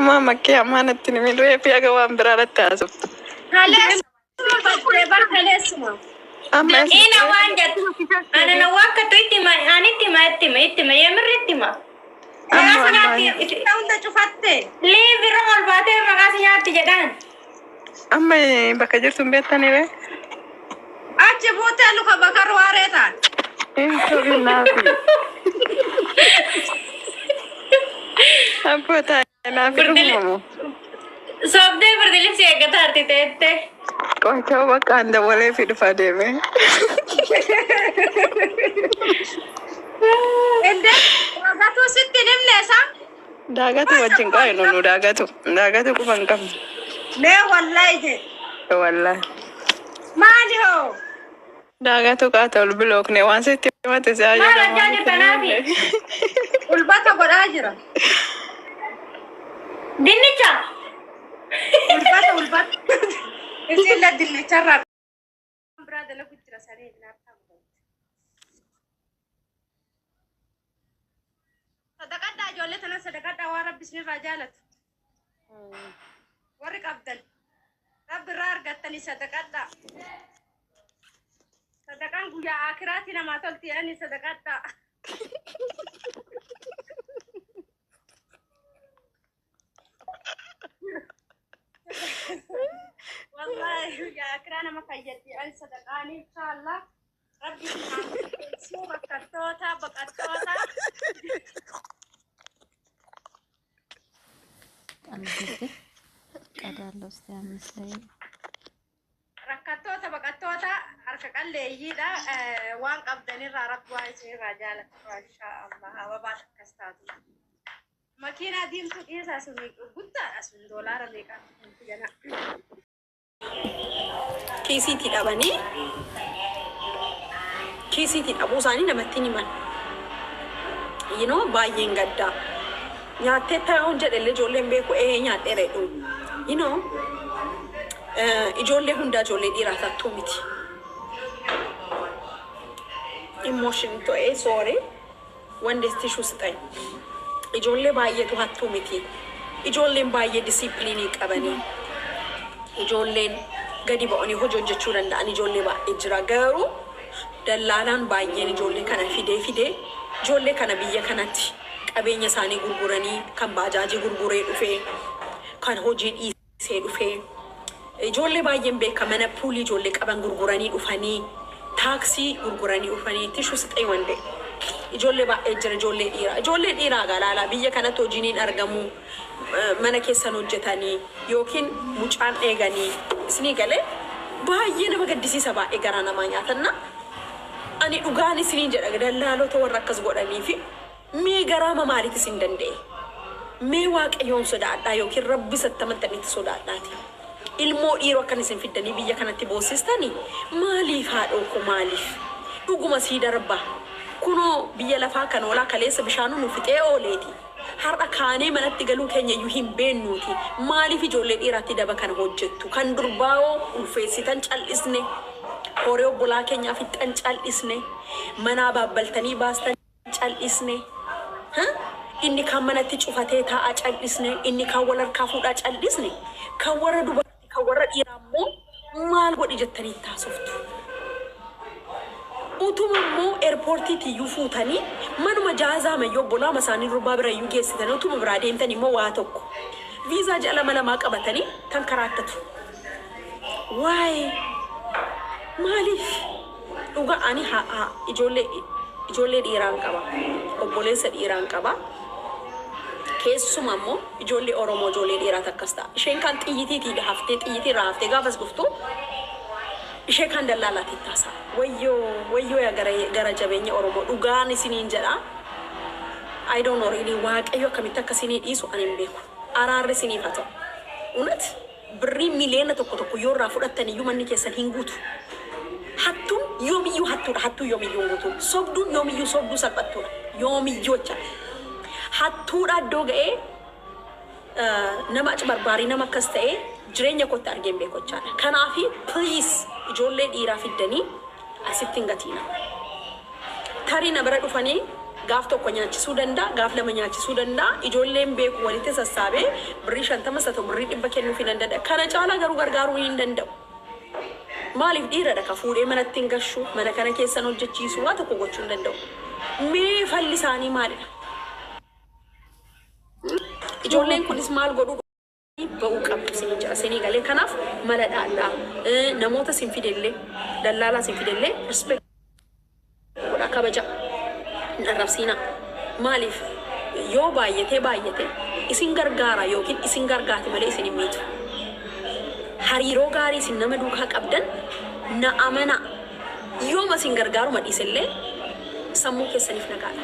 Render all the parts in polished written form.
Mama ke amanatti ni milu epi aga wan biralatti asuftu. Halas bartaleesuma. Amma ina waan jettu ana na wakka to ittima ittima yemirrittima. Hunda cufatte leevi rool baate maqaasi nyaatti jedhan. amma bakka jirtu beektani be. Achi buutee luka bakar waareetaan. Intobi Nafii. Abbota Nafii dhumamu. Sobdee bardilibsi eeggataarti teette. Qochoo bakka anda walee fi dhufa deeme. Ende daagatu sitti nimneesa. Daagatu wajjin qaayinu nu daagatu qufan qabna. Nee wallahi je. Wallahi. Maali hoo? Daagatu qaata ol bilookne waan sitti himate si ayyuu. Maal ajjaa jirta Nafii? Ulbata godhaa jira. Dinnicha. Ulbata. Isin la dinnicha irraa. Biraa dalagu jira saree naaftaa godhatu. Sadaqadhaa ijoollee tana sadaqadhaa waan rabbi isinirraa jaalatu. Warri qabdan. Rabbi irraa argattanii sadaqadhaa. Sadaqaan guyyaa akiraatti namaa tolti jedhanii sadaqadhaa. Wallahi guyyaa akiraa nama fayyaddi jedhanii sadaqaanii inshallah. Rabbi isin rakkattoota baqattoota. Kadallos yaamisay. Rakkattoota baqattoota harka qalleeyyiidha. Waan qabdanirraa rabbi waa isinirraa jaalatu inshallah. Hababaa akkas taatu. Makiinaa diimtuu dhiyeessaa sun guddaadha sun doolaara meeqaa jana. Kiisiitti dhabanii kiisiitti dhabuu isaanii namatti himan. Yinoo baay'een gaddaa. Nyaattee taa'uun jedhellee ijoolleen beeku nyaadhee reedhu. Yinoo ijoollee hundaa ijoollee dhiiraa tattuu miti. Emotion to'ee sooree wandeesti shusxay. Ijoollee baay'eetu hattuu miti. Ijoolleen baay'ee disiipiliinii qabanii. Ijoolleen gadi ba'anii hojii hojjechuu danda'an ijoollee baay'ee jira. Garuu dallaalaan baay'een ijoollee kana fidee ijoollee kana biyya kanatti qabeenya isaanii gurguranii kan baajaajii gurguree dhufee kan hojii dhiisee dhufee ijoollee baay'een beeka mana puulii ijoollee qaban gurguranii dhufanii taaksii gurguranii dhufanii tishuu sixee wande ijoollee baay'ee jira ijoollee dhiiraa galaalaa biyya kanatti hojiin argamu mana keessan hojjetanii yookiin mucaan eeganii isinii galee baay'ee nama gaddisiisa baay'ee garaa namaa nyaatanna ani dhugaan isinii jedha dallaalota warra akkas godhanii fi mee garaa maaliif isin danda'e mee waaqayyoon sodaadhaa yookiin rabbi sattamantanitti sodaadhaati ilmoo dhiiroo akkan isin fiddanii biyya kanatti boosistanii maaliif haadhoo ko maaliif dhuguma sii darbaa kunoo biyya lafaa kan oolaa kaleessa bishaanuu nu fixee ooleeti har'a kaanee manatti galuu keenya iyyuu hin beennuuti maaliif ijoollee dhiiraatti daba kana hojjettu kan durbaa'oo ulfeessitan cal'isne horee obbolaa keenyaa fixan cal'isne manaa baabbaltanii baastan cal'isne inni kan manatti cufatee taa'aa cal'isne inni kan wal harkaa fuudhaa cal'isne kan warra dubartii kan warra dhiiraa immoo maal godhi jettanii taasoftu. Utuma immoo eerpoortiitti iyyuu fuutanii manuma jaazaa mayyoo obbolaama isaanii durbaa bira iyyuu geessitanii utuma biraa deemtanii immoo waa tokko viizaa jala malamaa qabatanii kan karaattatu. Waayee maaliif dhugaa ani ijoollee dhiiraan qaba obboleessa dhiiraan qaba keessuma immoo ijoollee Oromoo ijoollee dhiiraa takkas ta'a isheen kan xiyyitii irraa haftee gaafas dhuftu ishee kan dallaalaatti taasa wayyoo ya gara jabeenya Oromoo dhugaan isiniin jedha I don't know really waaqayyo akkamitti akka isinii dhiisu ani hin beeku araarri isiniif haa ta'u unat birrii miliyoona tokko yoo irraa fudhattan iyyuu manni keessan hin guutu hattuun yoomiyyuu hattuudha hattuu yoomiyyuu guutu sobduun yoomiyyuu sobduu salphattuudha yoomiyyuu jecha hattuudha iddoo ga'ee nama achi barbaarii nama akkas ta'ee jireenya kootti argeen beekochaadha. Kanaafi please ijoollee dhiiraa fiddanii asitti hin gatiina. Tarii na bira dhufanii gaaf tokko nyaachisuu danda'a, gaaf lama nyaachisuu danda'a. Ijoolleen beeku walitti sassaabee birrii 50 haa ta'u birrii 100 kennuuf hin danda'a. Kana caalaa garuu gargaaruu hin danda'u. Maaliif dhiiradha ka fuudhee manatti hin gashu, mana kana keessan hojjechiisu waa tokko gochuu hin danda'u. Mee falli isaanii maalidha? Ijoolleen kunis maal godhu ba'uu qabdu isin jira isinii galee kanaaf mala dhaadhaa namoota sin fidellee dallaalaa sin fidellee respect godha kabaja narrabsiina maaliif yoo baay'ate isin gargaara yookiin isin gargaati malee isin hin miitu hariiroo gaarii isin nama duukaa qabdan na amana yooma isin gargaaru madhiisellee sammuu keessaniif nagaadha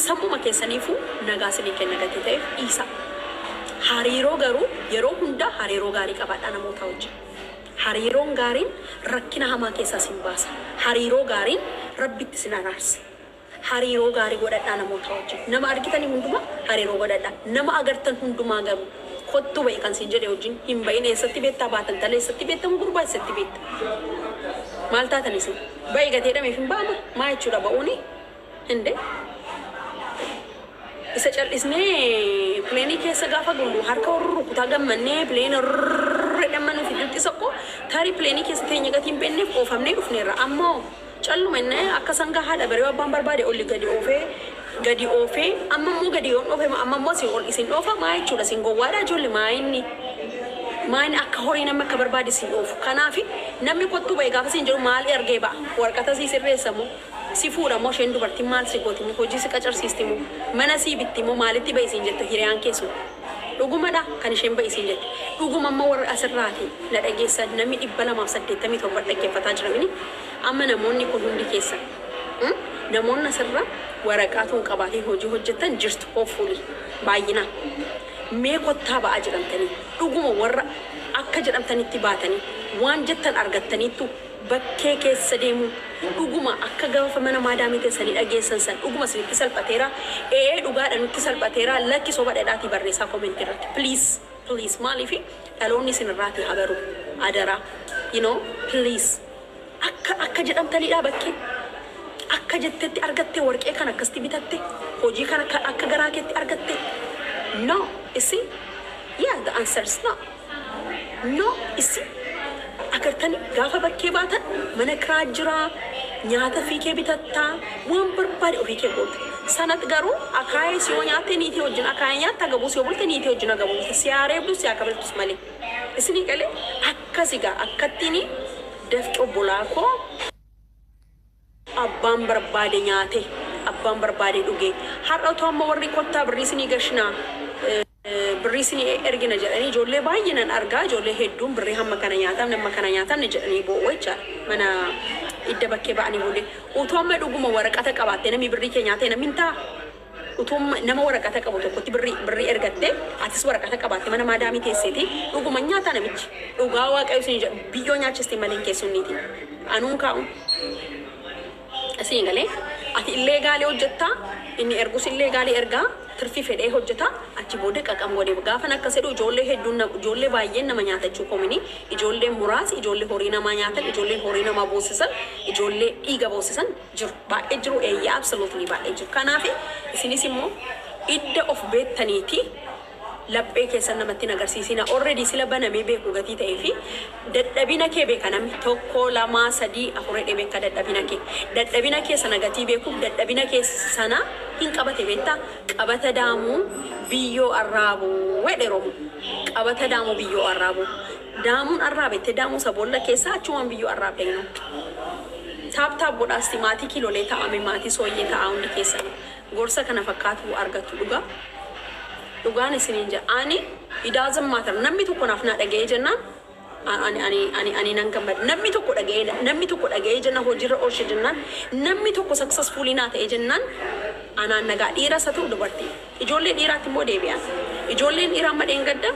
sammuma keessaniifu nagaa isinii kenna gatii ta'eef dhiisa. Hariiroo garuu yeroo hunda hariiroo gaarii qabaadha namoota wajjin. Hariiroon gaariin rakkina hamaa keessaa sin baasa. Hariiroo gaariin rabbitti sin araarsa. Hariiroo gaarii godhadhaa namoota wajjin. Nama argitanii hundumaa hariiroo godhadhaa. Nama agartan hundumaa garuu kottu ba'i kan sin jedhe wajjin hin ba'in eessatti beektaa baatan tala eessatti beektamu gurbaa eessatti beekta. Maal taatan isin? Ba'i gatee dhameef hin ba'ama. Maa jechuudha ba'uuni? Hinde? Isa callisnee pleenii keessa gaafa gullu harka warra kutaa gammannee pleenii redhamanii fidutti sokko tarii pleenii keessa teenya gatiin benneef oofamnee dhufneerra ammoo callumenne akka sangaa haadha baree abbaan barbaade olli gadi oofee amma immoo gadi yoon dhoofe amma immoo si ol isin dhoofa maa jechuudha isin gowwaadha ijoollee maayinni akka horii nama akka barbaade isin dhoofu kanaafi namni kottuu ba'e gaafa isin jedhu maal ergee ba'a warqata si sirreessamu. Si fuudha moo isheen dubartii maal si gooti moo hojii si qacarsiisti moo mana si bitti moo maalitti ba'i isin jettu hiriyaan keessu dhugumadha kan isheen ba'i isin jettu dhuguma amma warra asirraati na dhageessan namni 287 dhaggeeffataa jiramini amma namoonni kun hundi keessan namoonni asirra waraqaatuun qabaatee hojii hojjetan jirtu hoofuuli baay'ina mee kottaa ba'aa jedhamtanii dhuguma warra akka jedhamtanitti baatanii waan jettan argattaniittu bakkee keessa deemu dhuguma akka gaafa mana maadaamii keessanii dhageessan san dhuguma isinitti salphateera dhugaadha nutti salphateera lakki soba dhadhaatii barreessaa koomenti irratti please maaliifi dhaloonni isin irraatii habaru adara please akka jedhamtanidha bakkee akka jettetti argatte warqee kan akkasti bitatte hojii kan akka garaa keetti argatte no isi the answer is no isi agartanii gaafa bakkee baatan mana kiraa jira nyaata fiikee bitattaa waan barbaade ofii kee goote sanat garuu akaayee si yoo nyaatte niitii wajjin akaayee nyaatta agabuu si yoo bulte niitii wajjin agabuute si aareebdu si akabaltus malee isinii galee akkasigaa akkattiini dafqi obbolaa koo abbaan barbaade nyaate abbaan barbaade dhugee har'a otoo amma warri kottaa birrii isinii gashinaa birrii isinii ergina jedhanii ijoollee baay'inaan argaa ijoollee hedduun birrii hamma kana nyaatamne jedhanii boo'oo jechaadha mana idda bakkee ba'anii booddee utuu amma dhuguma waraqata qabaatte namni birrii kee nyaatee namni hin ta'a utuu nama waraqata qabu tokkotti birrii ergatte atis waraqata qabaatte mana maadaamii teesseeti dhuguma nyaata namichi dhugaa waaqayyo isin jedhu biyyoo nyaachiste malee keessumniiti anuun kaa'u isin galee ati illee gaalee hojjettaa inni ergus illee gaalee ergaa tirfii fedhee hojjeta achi booddee qaqam godhee gaafa akka sedhu ijoollee hedduun ijoollee baay'een nama nyaatachuu komini ijoolleen muraas ijoollee horii namaa nyaatan ijoolleen horii namaa boosisan ijoollee dhiiga boosisan jiru baay'ee jiru absolutely baay'ee jiru kanaaf isinis immoo idda of beettaniiti laphee keessan namatti nagarsiisina already sila banamee beeku gatii ta'ee fi dadhabina kee beeka namni tokko lama sadii afurii beeka dadhabina kee sana gatii beeku dadhabina kee sana hin qabate beektaa qabata daamuu biyyoo arraabu wedheromu qabata daamuu biyyoo arraabu daamuun arraabette daamuu saboolla keessaa achumaan biyyoo arraabde taap godhaasti maatii kilolee ta'ame maatii sooyyee ta'a hundi keessan gorsa kana fakkaatu argatu dhugaan isiniin jedha ani idaazan maatar namni tokko naaf naa dhaga'ee jennaan ani nan gammada namni tokko dhaga'ee jennaan hojiirra oolche jennaan namni tokko successfully naa ta'ee jennaan anaan nagaa dhiira isa ta'u dubartii ijoollee dhiiraatti immoo deebi'an ijoolleen dhiiraa madeen gadda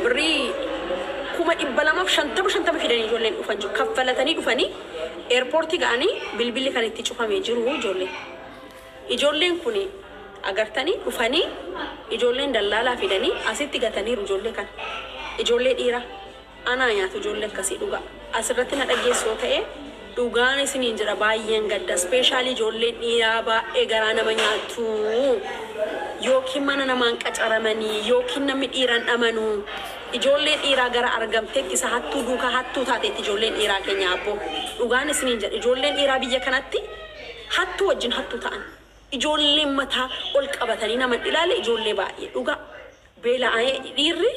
birrii 250 fidanii ijoolleen dhufan jiru kaffalatanii dhufanii eerpoortii ga'anii bilbilli kan itti cufamee jiru ijoolleen kuni agartanii dhufanii ijoolleen dallaalaa fidanii asitti gataniiru ijoollee kan ijoollee dhiiraa anaa nyaatu ijoollee akkasii dhugaa asirratti na dhageessoo ta'ee dhugaan isiniin jira baay'een gadda specially ijoolleen dhiiraa baay'ee garaa nama nyaatu yookiin mana namaan qacaramanii yookiin namni dhiiran dhamanu ijoolleen dhiiraa gara argamteetti isa hattuu duukaa hattuu taateetti ijoolleen dhiiraa keenya abbo dhugaan isiniin jira ijoolleen dhiiraa biyya kanatti hattuu wajjin hattuu ta'an ijoolleen mataa ol qabatanii nama ilaale ijoollee baay'ee dhugaa beela'ee dhiirri